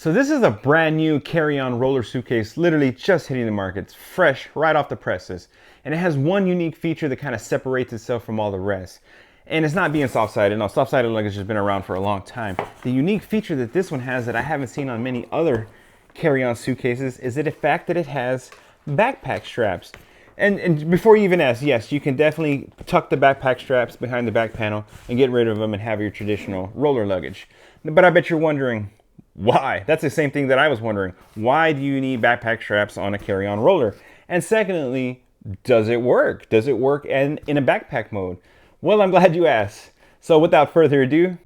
So this is a brand new carry-on roller suitcase, literally just hitting the market. It's fresh right off the presses. And it has one unique feature that kind of separates itself from all the rest. And it's not being soft-sided. No, soft-sided luggage has been around for a long time. The unique feature that this one has that I haven't seen on many other carry-on suitcases is the fact that it has backpack straps. And before you even ask, yes, you can definitely tuck the backpack straps behind the back panel and get rid of them and have your traditional roller luggage. But I bet you're wondering, why? That's the same thing that I was wondering. Why do you need backpack straps on a carry-on roller? And secondly, does it work? Does it work in a backpack mode? Well, I'm glad you asked. So without further ado,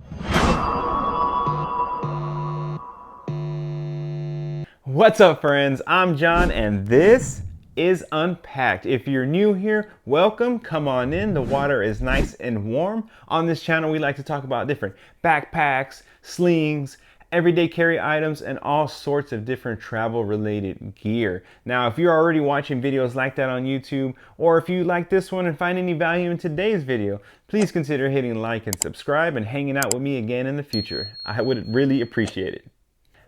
what's up friends? I'm John and this is Unpack'd. If you're new here, welcome, come on in. The water is nice and warm. On this channel, we like to talk about different backpacks, slings, everyday carry items, and all sorts of different travel related gear. Now, if you're already watching videos like that on YouTube, or if you like this one and find any value in today's video, please consider hitting like and subscribe and hanging out with me again in the future. I would really appreciate it.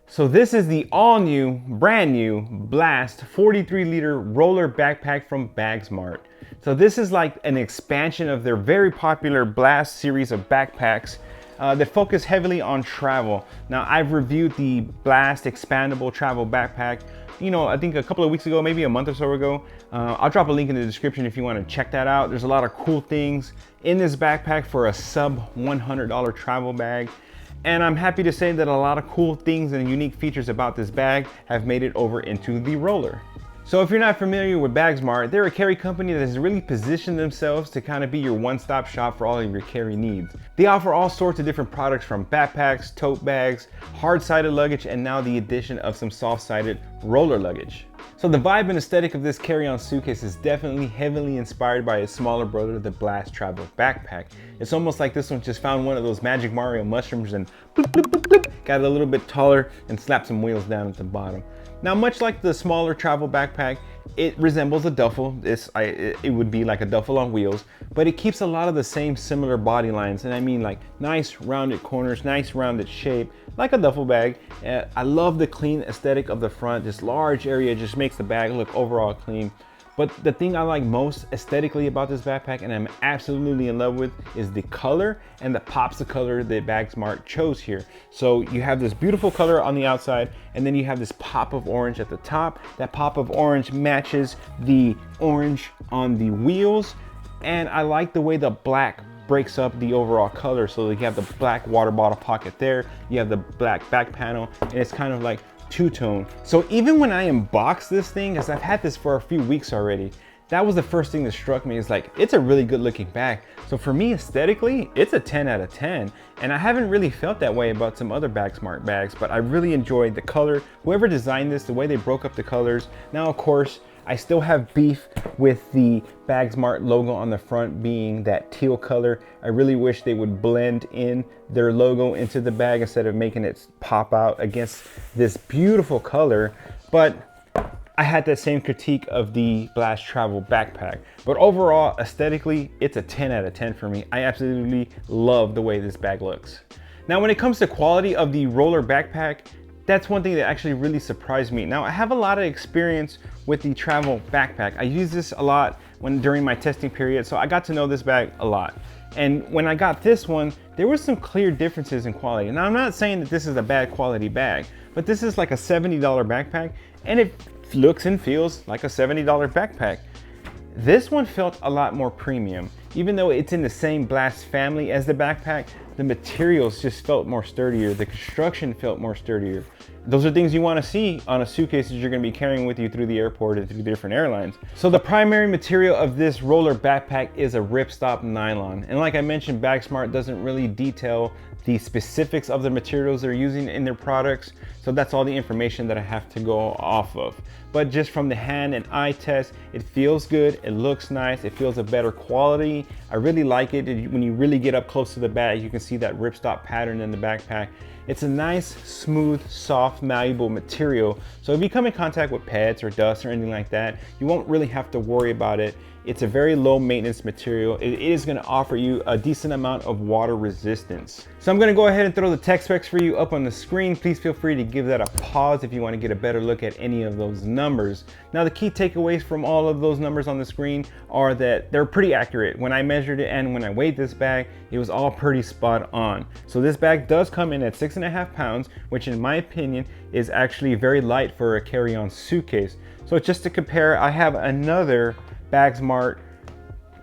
So this is the all new, brand new Blast 43-liter roller backpack from Bagsmart. So this is like an expansion of their very popular Blast series of backpacks that focus heavily on travel. Now, I've reviewed the Blast Expandable Travel Backpack, I think a couple of weeks ago, maybe a month or so ago. I'll drop a link in the description if you want to check that out. There's a lot of cool things in this backpack for a sub $100 travel bag. And I'm happy to say that a lot of cool things and unique features about this bag have made it over into the roller. So if you're not familiar with Bagsmart, they're a carry company that has really positioned themselves to kind of be your one-stop shop for all of your carry needs. They offer all sorts of different products from backpacks, tote bags, hard-sided luggage, and now the addition of some soft-sided roller luggage. So the vibe and aesthetic of this carry-on suitcase is definitely heavily inspired by its smaller brother, the Blast Travel Backpack. It's almost like this one just found one of those Magic Mario mushrooms and bloop, bloop, bloop, bloop, got it a little bit taller and slapped some wheels down at the bottom. Now, much like the smaller travel backpack, it resembles a duffel. It would be like a duffel on wheels, but it keeps a lot of the same similar body lines. And I mean like nice rounded corners, nice rounded shape, like a duffel bag. I love the clean aesthetic of the front. This large area just makes the bag look overall clean. But the thing I like most aesthetically about this backpack, and I'm absolutely in love with, is the color and the pops of color that Bagsmart chose here. So you have this beautiful color on the outside, and then you have this pop of orange at the top. That pop of orange matches the orange on the wheels. And I like the way the black breaks up the overall color. So you have the black water bottle pocket there, you have the black back panel, and it's kind of like two-tone. So even when I unboxed this thing, as I've had this for a few weeks already, that was the first thing that struck me. Is like, it's a really good looking bag. So for me, aesthetically, it's a 10 out of 10. And I haven't really felt that way about some other Bagsmart bags, but I really enjoyed the color. Whoever designed this, the way they broke up the colors. Now, of course, I still have beef with the Bagsmart logo on the front being that teal color. I really wish they would blend in their logo into the bag instead of making it pop out against this beautiful color. But I had that same critique of the Blast Travel Backpack. But overall, aesthetically, it's a 10 out of 10 for me. I absolutely love the way this bag looks. Now, when it comes to quality of the roller backpack, that's one thing that actually really surprised me. Now, I have a lot of experience with the travel backpack. I use this a lot during my testing period, so I got to know this bag a lot. And when I got this one, there were some clear differences in quality. Now, I'm not saying that this is a bad quality bag, but this is like a $70 backpack, and it looks and feels like a $70 backpack. This one felt a lot more premium. Even though it's in the same Blast family as the backpack, the materials just felt more sturdier. The construction felt more sturdier. Those are things you want to see on a suitcase that you're going to be carrying with you through the airport and through different airlines. So the primary material of this roller backpack is a ripstop nylon. And like I mentioned, Bagsmart doesn't really detail the specifics of the materials they're using in their products. So that's all the information that I have to go off of. But just from the hand and eye test, it feels good, it looks nice, it feels a better quality. I really like it. When you really get up close to the bag, you can see that ripstop pattern in the backpack. It's a nice, smooth, soft, malleable material. So if you come in contact with pets or dust or anything like that, you won't really have to worry about it It's a very low maintenance material. It is going to offer you a decent amount of water resistance. So I'm going to go ahead and throw the tech specs for you up on the screen. Please feel free to give that a pause if you want to get a better look at any of those numbers. Now, the key takeaways from all of those numbers on the screen are that they're pretty accurate. When I measured it and when I weighed this bag, it was all pretty spot on. So this bag does come in at 6.5 pounds, which in my opinion is actually very light for a carry-on suitcase. So just to compare, I have another Bagsmart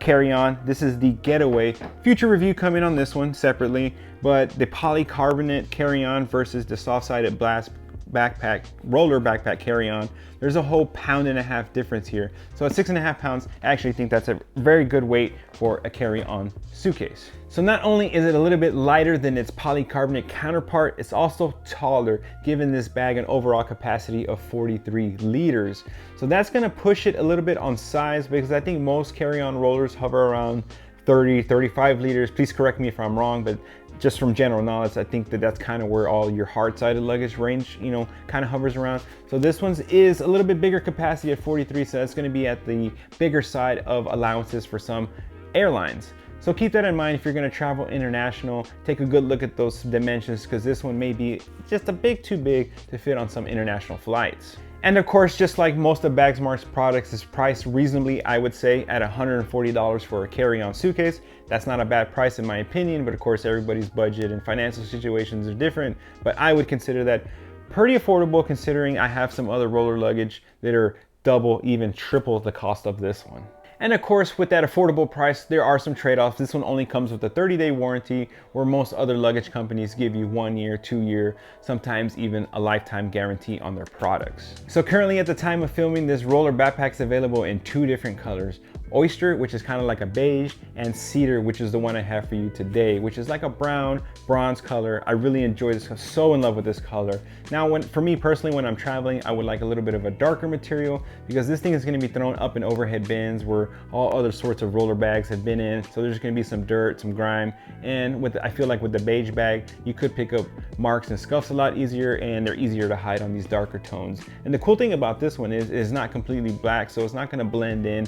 carry-on. This is the Getaway. Future review coming on this one separately, but the polycarbonate carry-on versus the soft-sided Blast backpack, roller backpack carry-on, there's a whole 1.5 pounds difference here. So at 6.5 pounds, I actually think that's a very good weight for a carry-on suitcase. So not only is it a little bit lighter than its polycarbonate counterpart, it's also taller, giving this bag an overall capacity of 43 liters. So that's gonna push it a little bit on size, because I think most carry-on rollers hover around 30, 35 liters. Please correct me if I'm wrong, but just from general knowledge, I think that that's kind of where all your hard-sided luggage range, you know, kind of hovers around. So this one's is a little bit bigger capacity at 43, so that's going to be at the bigger side of allowances for some airlines. So keep that in mind if you're going to travel international. Take a good look at those dimensions, because this one may be just a bit too big to fit on some international flights. And of course, just like most of Bagsmart's products, is priced reasonably, I would say, at $140 for a carry-on suitcase. That's not a bad price in my opinion, but of course everybody's budget and financial situations are different. But I would consider that pretty affordable, considering I have some other roller luggage that are double, even triple the cost of this one. And of course, with that affordable price, there are some trade-offs. This one only comes with a 30-day warranty, where most other luggage companies give you 1 year, 2 year, sometimes even a lifetime guarantee on their products. So currently at the time of filming, this roller backpack is available in 2 different colors. Oyster, which is kind of like a beige, and Cedar, which is the one I have for you today, which is like a brown bronze color. I really enjoy this. I'm so in love with this color. Now, for me personally, when I'm traveling, I would like a little bit of a darker material, because this thing is going to be thrown up in overhead bins where all other sorts of roller bags have been in. So there's going to be some dirt, some grime, and I feel like with the beige bag, you could pick up marks and scuffs a lot easier, and they're easier to hide on these darker tones. And the cool thing about this one is it's not completely black, so it's not going to blend in,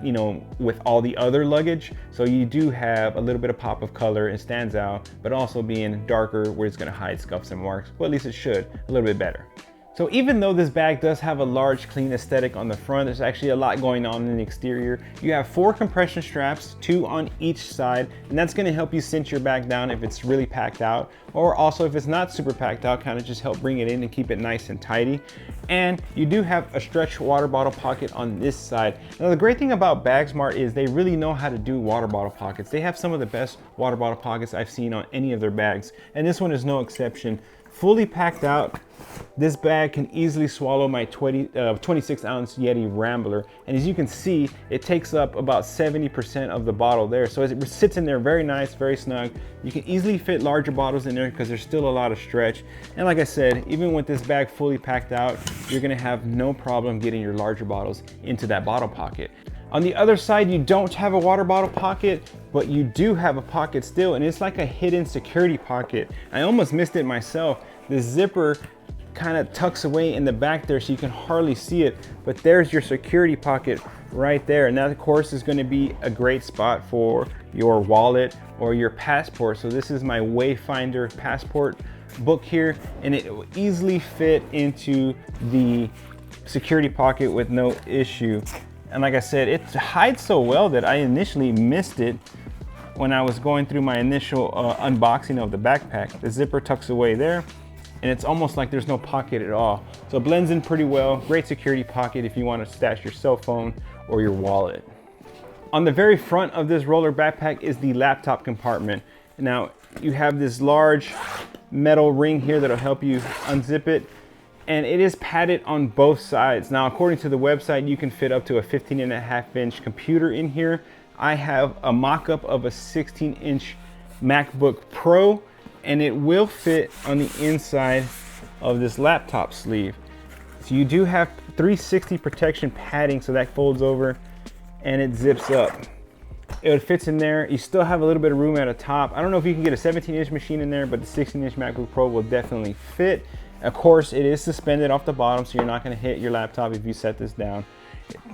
you know, with all the other luggage. So you do have a little bit of pop of color, and stands out, but also being darker where it's going to hide scuffs and marks. Well, at least it should, a little bit better. So even though this bag does have a large, clean aesthetic on the front, there's actually a lot going on in the exterior. You have 4 compression straps, 2 on each side, and that's going to help you cinch your bag down if it's really packed out, or also if it's not super packed out, kind of just help bring it in and keep it nice and tidy. And you do have a stretch water bottle pocket on this side. Now, the great thing about Bagsmart is they really know how to do water bottle pockets. They have some of the best water bottle pockets I've seen on any of their bags, and this one is no exception. Fully packed out, this bag can easily swallow my 26-ounce Yeti Rambler, and as you can see, it takes up about 70% of the bottle there. So it sits in there very nice, very snug. You can easily fit larger bottles in there because there's still a lot of stretch. And like I said, even with this bag fully packed out, you're gonna have no problem getting your larger bottles into that bottle pocket. On the other side, you don't have a water bottle pocket, but you do have a pocket still, and it's like a hidden security pocket. I almost missed it myself. The zipper kind of tucks away in the back there, so you can hardly see it, but there's your security pocket right there. And that, of course, is going to be a great spot for your wallet or your passport. So this is my Wayfinder passport book here, and it will easily fit into the security pocket with no issue. And like I said, it hides so well that I initially missed it when I was going through my initial unboxing of the backpack. The zipper tucks away there, and it's almost like there's no pocket at all. So it blends in pretty well. Great security pocket if you want to stash your cell phone or your wallet. On the very front of this roller backpack is the laptop compartment. Now, you have this large metal ring here that'll help you unzip it, and it is padded on both sides. Now, according to the website, you can fit up to a 15.5-inch computer in here. I have a mock-up of a 16-inch MacBook Pro, and it will fit on the inside of this laptop sleeve. So you do have 360 protection padding, so that folds over and it zips up. It fits in there. You still have a little bit of room at the top. I don't know if you can get a 17-inch machine in there, but the 16-inch MacBook Pro will definitely fit. Of course, it is suspended off the bottom, so you're not going to hit your laptop if you set this down.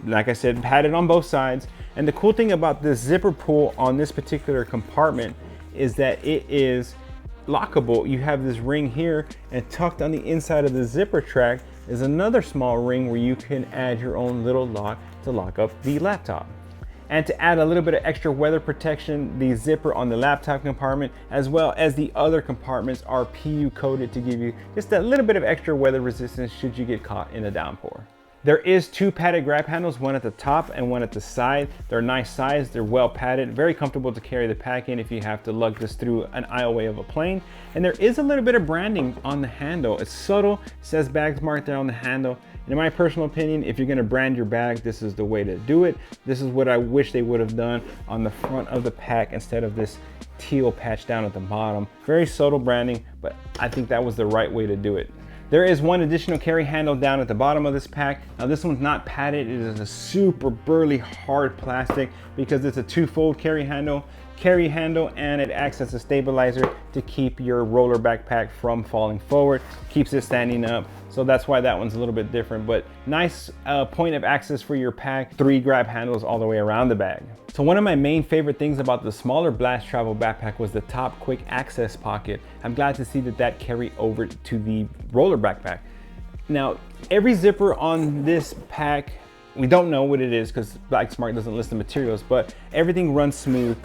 Like I said, padded on both sides. And the cool thing about this zipper pull on this particular compartment is that it is lockable. You have this ring here, and tucked on the inside of the zipper track is another small ring where you can add your own little lock to lock up the laptop. And to add a little bit of extra weather protection, the zipper on the laptop compartment as well as the other compartments are PU coated to give you just a little bit of extra weather resistance should you get caught in a downpour. There is 2 padded grab handles, one at the top and one at the side. They're nice size, they're well padded, very comfortable to carry the pack in if you have to lug this through an aisleway of a plane. And there is a little bit of branding on the handle. It's subtle, it says Bagsmart there on the handle. And in my personal opinion, if you're gonna brand your bag, this is the way to do it. This is what I wish they would have done on the front of the pack instead of this teal patch down at the bottom. Very subtle branding, but I think that was the right way to do it. There is one additional carry handle down at the bottom of this pack. Now this one's not padded, it is a super burly hard plastic because it's a 2-fold carry handle, and it acts as a stabilizer to keep your roller backpack from falling forward, keeps it standing up. So that's why that one's a little bit different, but nice point of access for your pack, 3 grab handles all the way around the bag. So one of my main favorite things about the smaller Blast travel backpack was the top quick access pocket. I'm glad to see that carried over to the roller backpack. Now, every zipper on this pack, we don't know what it is because Bagsmart doesn't list the materials, but everything runs smooth,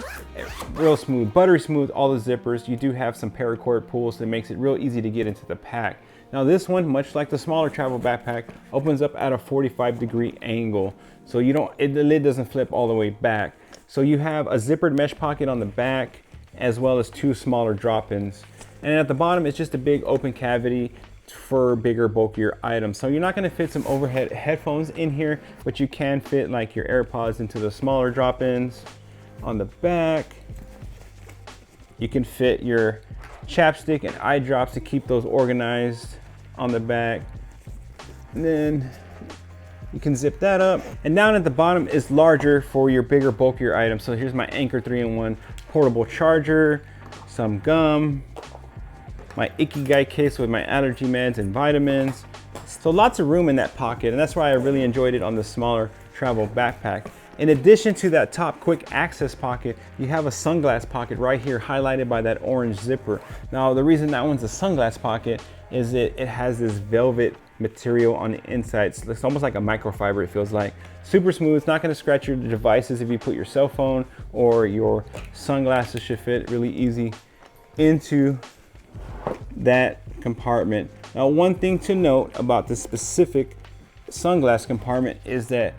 real smooth, buttery smooth, all the zippers. You do have some paracord pulls that makes it real easy to get into the pack. Now this one, much like the smaller travel backpack, opens up at a 45-degree angle. So the lid doesn't flip all the way back. So you have a zippered mesh pocket on the back, as well as 2 smaller drop-ins. And at the bottom, it's just a big open cavity for bigger, bulkier items. So you're not gonna fit some overhead headphones in here, but you can fit like your AirPods into the smaller drop-ins. On the back, you can fit your chapstick and eye drops to keep those organized on the back. And then you can zip that up. And down at the bottom is larger for your bigger, bulkier items. So here's my Anchor 3-in-1 portable charger, some gum, my Ikigai case with my allergy meds and vitamins. So lots of room in that pocket, and that's why I really enjoyed it on the smaller travel backpack. In addition to that top quick access pocket, you have a sunglass pocket right here highlighted by that orange zipper. Now the reason that one's a sunglass pocket is it has this velvet material on the inside. It's almost like a microfiber, it feels like. Super smooth, it's not gonna scratch your devices if you put your cell phone or your sunglasses. Should fit really easy into that compartment. Now one thing to note about this specific sunglass compartment is that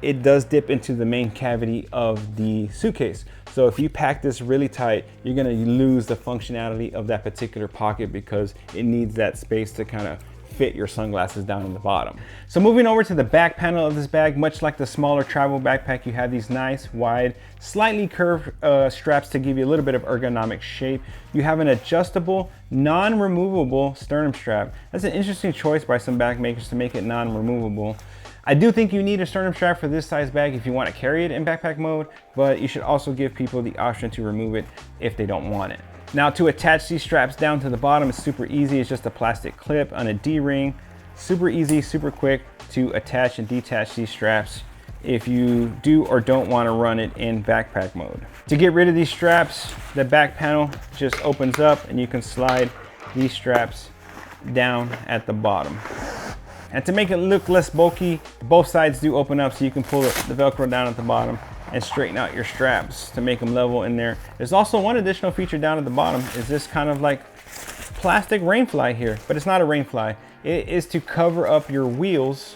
it does dip into the main cavity of the suitcase. So if you pack this really tight, you're gonna lose the functionality of that particular pocket because it needs that space to kind of fit your sunglasses down in the bottom. So moving over to the back panel of this bag, much like the smaller travel backpack, you have these nice, wide, slightly curved straps to give you a little bit of ergonomic shape. You have an adjustable, non-removable sternum strap. That's an interesting choice by some bag makers to make it non-removable. I do think you need a sternum strap for this size bag if you want to carry it in backpack mode, but you should also give people the option to remove it if they don't want it. Now to attach these straps down to the bottom is super easy. It's just a plastic clip on a D-ring. Super easy, super quick to attach and detach these straps if you do or don't want to run it in backpack mode. To get rid of these straps, the back panel just opens up and you can slide these straps down at the bottom. And to make it look less bulky, both sides do open up so you can pull the Velcro down at the bottom and straighten out your straps to make them level in there. There's also one additional feature down at the bottom is this kind of like plastic rain fly here, but it's not a rain fly. It is to cover up your wheels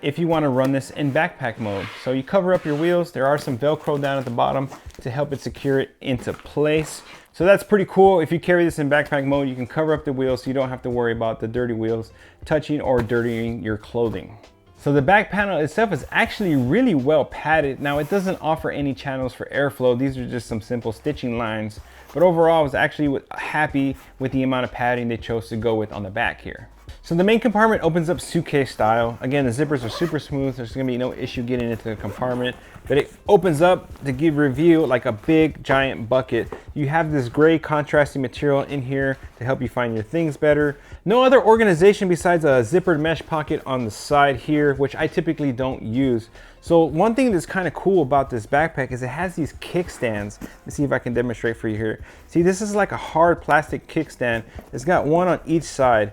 if you want to run this in backpack mode. So you cover up your wheels. There are some Velcro down at the bottom to help it secure it into place. So that's pretty cool. If you carry this in backpack mode, you can cover up the wheels so you don't have to worry about the dirty wheels touching or dirtying your clothing. So the back panel itself is actually really well padded. Now it doesn't offer any channels for airflow. These are just some simple stitching lines. But overall, I was actually happy with the amount of padding they chose to go with on the back here. So the main compartment opens up suitcase style. Again, the zippers are super smooth. There's gonna be no issue getting into the compartment, but it opens up to give review like a big giant bucket. You have this gray contrasting material in here to help you find your things better. No other organization besides a zippered mesh pocket on the side here, which I typically don't use. So one thing that's kind of cool about this backpack is it has these kickstands. Let's see if I can demonstrate for you here. See, this is like a hard plastic kickstand. It's got one on each side.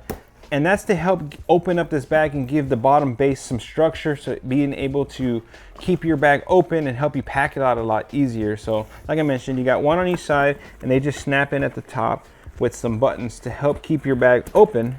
And that's to help open up this bag and give the bottom base some structure, so being able to keep your bag open and help you pack it out a lot easier. So like I mentioned, you got one on each side and they just snap in at the top with some buttons to help keep your bag open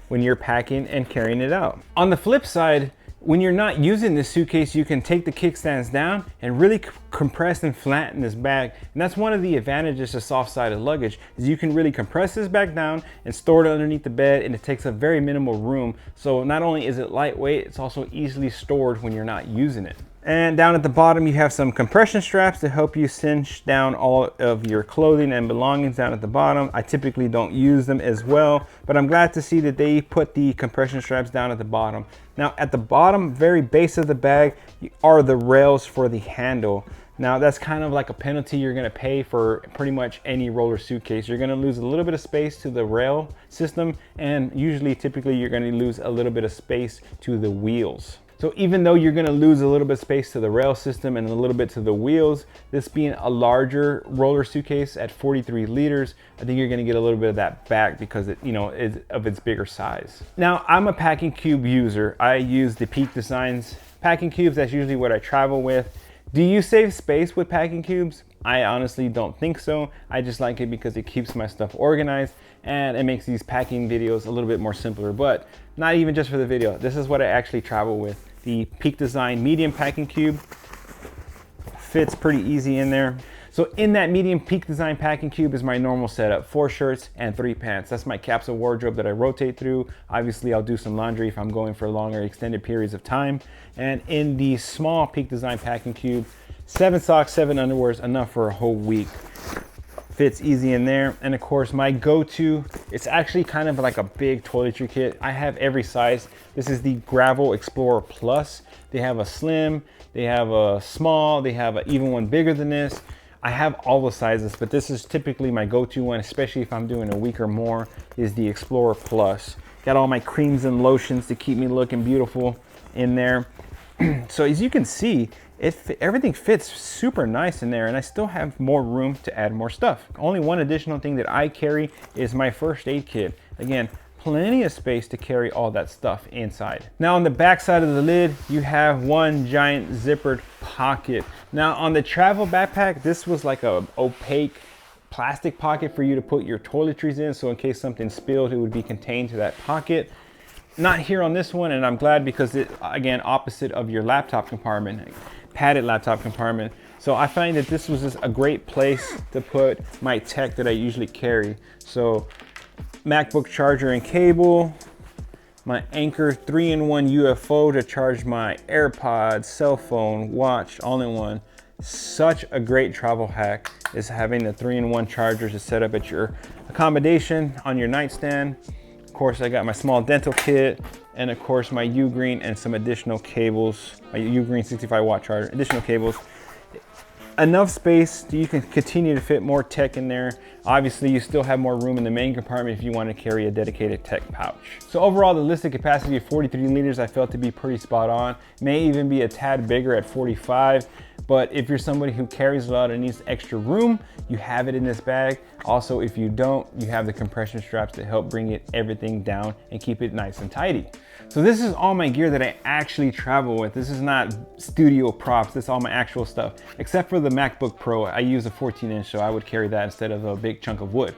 when you're packing and carrying it out. On the flip side, when you're not using this suitcase, you can take the kickstands down and really compress and flatten this bag. And that's one of the advantages of soft-sided luggage, is you can really compress this bag down and store it underneath the bed, and it takes up very minimal room. So not only is it lightweight, it's also easily stored when you're not using it. And down at the bottom, you have some compression straps to help you cinch down all of your clothing and belongings down at the bottom. I typically don't use them as well, but I'm glad to see that they put the compression straps down at the bottom. Now at the bottom, very base of the bag, are the rails for the handle. Now that's kind of like a penalty you're gonna pay for pretty much any roller suitcase. You're gonna lose a little bit of space to the rail system, and typically you're gonna lose a little bit of space to the wheels. So even though you're gonna lose a little bit of space to the rail system and a little bit to the wheels, this being a larger roller suitcase at 43 liters, I think you're gonna get a little bit of that back because it, is of its bigger size. Now, I'm a packing cube user. I use the Peak Designs packing cubes. That's usually what I travel with. Do you save space with packing cubes? I honestly don't think so. I just like it because it keeps my stuff organized and it makes these packing videos a little bit more simpler, but not even just for the video. This is what I actually travel with. The Peak Design medium packing cube fits pretty easy in there. So in that medium Peak Design packing cube is my normal setup: 4 shirts and 3 pants. That's my capsule wardrobe that I rotate through. Obviously, I'll do some laundry if I'm going for longer extended periods of time. And in the small Peak Design packing cube, 7 socks, 7 underwears, enough for a whole week. Fits easy in there. And of course, my go-to, it's actually kind of like a big toiletry kit. I have every size. This is the Gravel Explorer Plus. They have a slim, they have a small, they have an even one bigger than this. I have all the sizes, but this is typically my go-to one, especially if I'm doing a week or more, is the Explorer Plus. Got all my creams and lotions to keep me looking beautiful in there. So as you can see, everything fits super nice in there, and I still have more room to add more stuff. Only one additional thing that I carry is my first aid kit. Again, plenty of space to carry all that stuff inside. Now on the back side of the lid, you have one giant zippered pocket. Now on the travel backpack, this was like a opaque plastic pocket for you to put your toiletries in, so in case something spilled, it would be contained to that pocket. Not here on this one, and I'm glad, because it, again, opposite of your laptop compartment, padded laptop compartment. So I find that this was just a great place to put my tech that I usually carry. So MacBook charger and cable, my Anchor 3-in-1 UFO to charge my AirPods, cell phone, watch, all in one. Such a great travel hack is having the 3-in-1 chargers to set up at your accommodation on your nightstand. Of course, I got my small dental kit, and of course my Ugreen and some additional cables, my Ugreen 65-watt charger, additional cables. Enough space so you can continue to fit more tech in there. Obviously, you still have more room in the main compartment if you want to carry a dedicated tech pouch. So overall, the listed capacity of 43 liters I felt to be pretty spot on. May even be a tad bigger at 45, but if you're somebody who carries a lot and needs extra room, you have it in this bag. Also, if you don't, you have the compression straps to help bring everything down and keep it nice and tidy. So this is all my gear that I actually travel with. This is not studio props. This is all my actual stuff, except for the MacBook Pro. I use a 14-inch, so I would carry that instead of a big chunk of wood.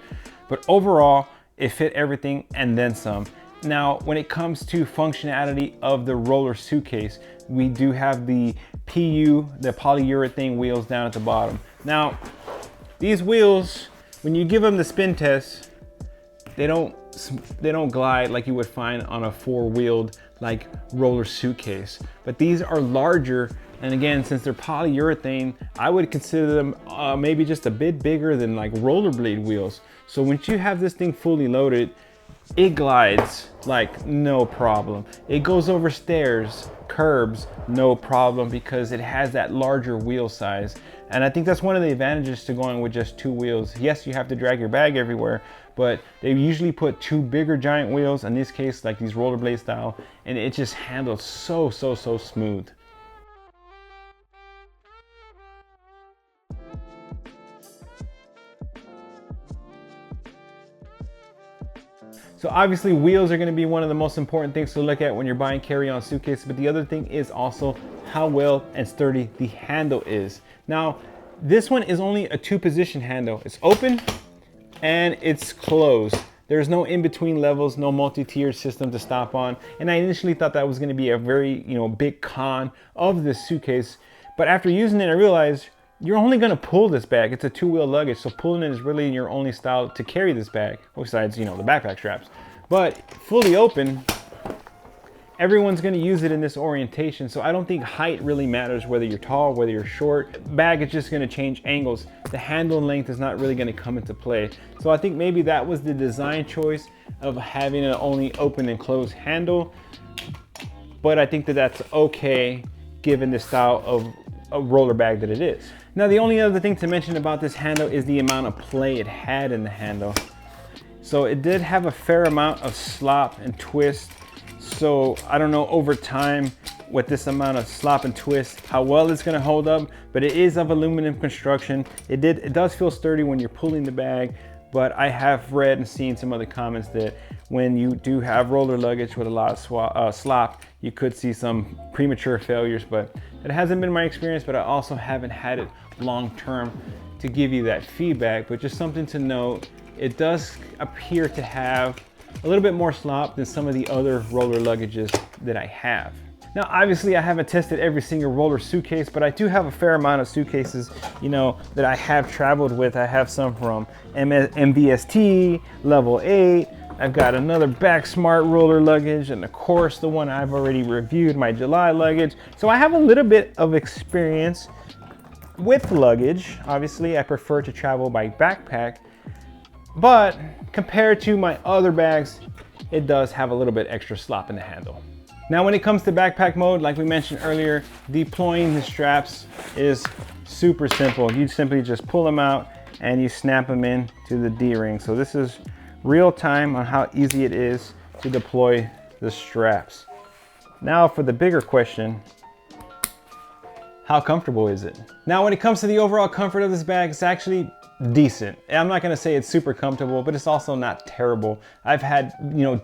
But overall, it fit everything and then some. Now, when it comes to functionality of the roller suitcase, we do have the PU, the polyurethane wheels down at the bottom. Now, these wheels, when you give them the spin test, they don't glide like you would find on a 4-wheeled like roller suitcase. But these are larger, and again, since they're polyurethane, I would consider them maybe just a bit bigger than like rollerblade wheels. So once you have this thing fully loaded, it glides like no problem. It goes over stairs, curbs, no problem, because it has that larger wheel size. And I think that's one of the advantages to going with just 2 wheels. Yes, you have to drag your bag everywhere, but they usually put 2 bigger giant wheels, in this case like these rollerblade style, and it just handles so smooth. So obviously wheels are going to be one of the most important things to look at when you're buying carry-on suitcases, but the other thing is also how well and sturdy the handle is. Now, this one is only a 2-position handle. It's open and it's closed. There's no in-between levels, no multi-tier system to stop on. And I initially thought that was going to be a very, big con of this suitcase. But after using it, I realized you're only going to pull this bag. It's a 2-wheel luggage, so pulling it is really your only style to carry this bag, besides, the backpack straps. But fully open, everyone's going to use it in this orientation, so I don't think height really matters, whether you're tall, whether you're short. Bag is just going to change angles. The handle length is not really going to come into play. So I think maybe that was the design choice of having an only open and closed handle. But I think that that's okay given the style of a roller bag that it is. Now, the only other thing to mention about this handle is the amount of play it had in the handle. So it did have a fair amount of slop and twist. So I don't know over time with this amount of slop and twist how well it's going to hold up, but it is of aluminum construction. It does feel sturdy when you're pulling the bag, but I have read and seen some other comments that when you do have roller luggage with a lot of slop, you could see some premature failures, but it hasn't been my experience, but I also haven't had it long term to give you that feedback. But just something to note, it does appear to have a little bit more slop than some of the other roller luggages that I have. Now, obviously I haven't tested every single roller suitcase, but I do have a fair amount of suitcases, that I have traveled with. I have some from MVST, Level 8. I've got another Bagsmart roller luggage, and of course the one I've already reviewed, my July luggage. So I have a little bit of experience with luggage. Obviously I prefer to travel by backpack, but compared to my other bags, it does have a little bit extra slop in the handle. Now, when it comes to backpack mode, like we mentioned earlier, deploying the straps is super simple. You simply just pull them out and you snap them in to the D-ring. So this is real time on how easy it is to deploy the straps. Now for the bigger question, how comfortable is it? Now, when it comes to the overall comfort of this bag, it's actually decent. I'm not gonna say it's super comfortable, but it's also not terrible. I've had,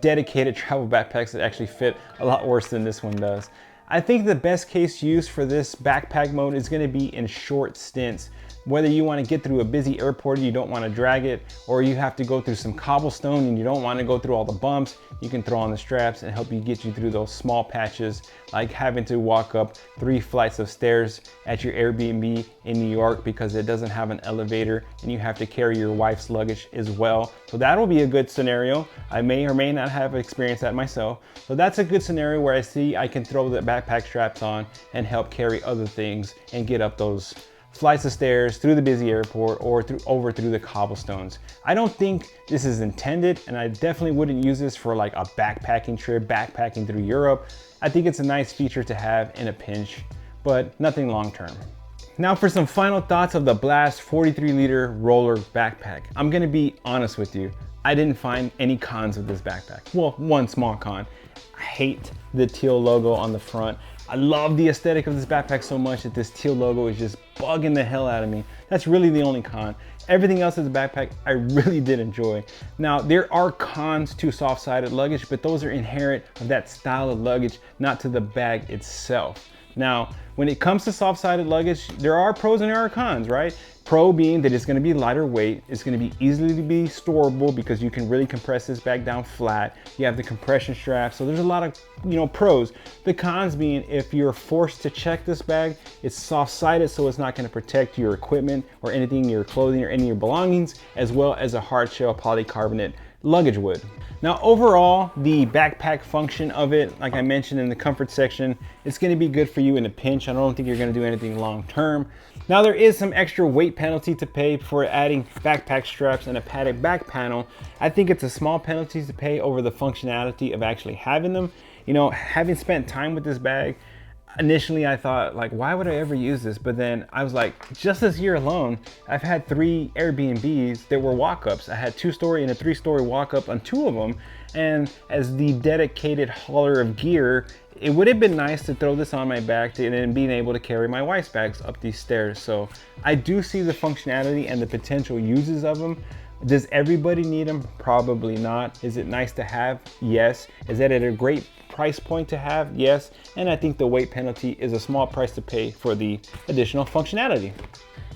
dedicated travel backpacks that actually fit a lot worse than this one does. I think the best case use for this backpack mode is gonna be in short stints. Whether you want to get through a busy airport and you don't want to drag it, or you have to go through some cobblestone and you don't want to go through all the bumps, you can throw on the straps and help you get you through those small patches, like having to walk up 3 flights of stairs at your Airbnb in New York because it doesn't have an elevator and you have to carry your wife's luggage as well. So that'll be a good scenario. I may or may not have experienced that myself. So that's a good scenario where I can throw the backpack straps on and help carry other things and get up those flights of stairs through the busy airport or over through the cobblestones. I don't think this is intended, and I definitely wouldn't use this for like a backpacking trip, backpacking through Europe. I think it's a nice feature to have in a pinch, but nothing long term. Now for some final thoughts of the Blast 43-liter roller backpack. I'm gonna be honest with you. I didn't find any cons with this backpack. Well, one small con. I hate the teal logo on the front. I love the aesthetic of this backpack so much that this teal logo is just bugging the hell out of me. That's really the only con. Everything else in the backpack I really did enjoy. Now, there are cons to soft-sided luggage, but those are inherent of that style of luggage, not to the bag itself. Now, when it comes to soft-sided luggage, there are pros and there are cons, right? Pro being that it's going to be lighter weight, it's going to be easily to be storable because you can really compress this bag down flat. You have the compression strap, so there's a lot of pros. The cons being if you're forced to check this bag, it's soft-sided, so it's not going to protect your equipment or anything, your clothing or any of your belongings, as well as a hard shell polycarbonate luggage would. Now overall, the backpack function of it, like I mentioned in the comfort section, it's going to be good for you in a pinch. I don't think you're going to do anything long term. Now there is some extra weight penalty to pay for adding backpack straps and a padded back panel. I think it's a small penalty to pay over the functionality of actually having them. Having spent time with this bag, Initially I thought like, why would I ever use this? But then I was like, just this year alone, I've had 3 Airbnbs that were walk-ups. I had 2-story and a 3-story walk-up on 2 of them. And as the dedicated hauler of gear, it would have been nice to throw this on my back and then being able to carry my wife's bags up these stairs. So I do see the functionality and the potential uses of them. Does everybody need them? Probably not. Is it nice to have? Yes. Is that at a great price point to have? Yes. And I think the weight penalty is a small price to pay for the additional functionality.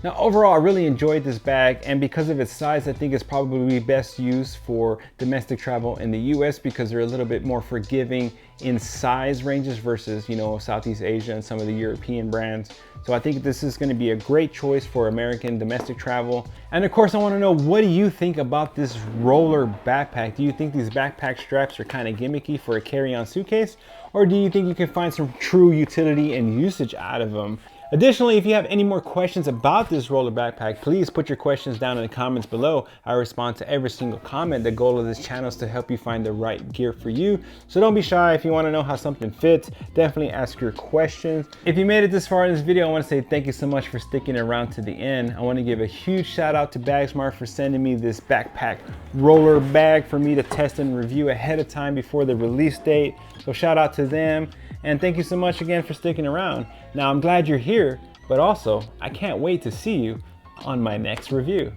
Now overall, I really enjoyed this bag, and because of its size, I think it's probably best used for domestic travel in the US because they're a little bit more forgiving in size ranges versus, you know, Southeast Asia and some of the European brands. So I think this is going to be a great choice for American domestic travel. And of course, I want to know, what do you think about this roller backpack? Do you think these backpack straps are kind of gimmicky for a carry-on suitcase? Or do you think you can find some true utility and usage out of them? Additionally, if you have any more questions about this roller backpack, please put your questions down in the comments below. I respond to every single comment. The goal of this channel is to help you find the right gear for you. So don't be shy. If you want to know how something fits, definitely ask your questions. If you made it this far in this video, I want to say thank you so much for sticking around to the end. I want to give a huge shout out to Bagsmart for sending me this backpack roller bag for me to test and review ahead of time before the release date. So shout out to them. And thank you so much again for sticking around. Now I'm glad you're here, but also I can't wait to see you on my next review.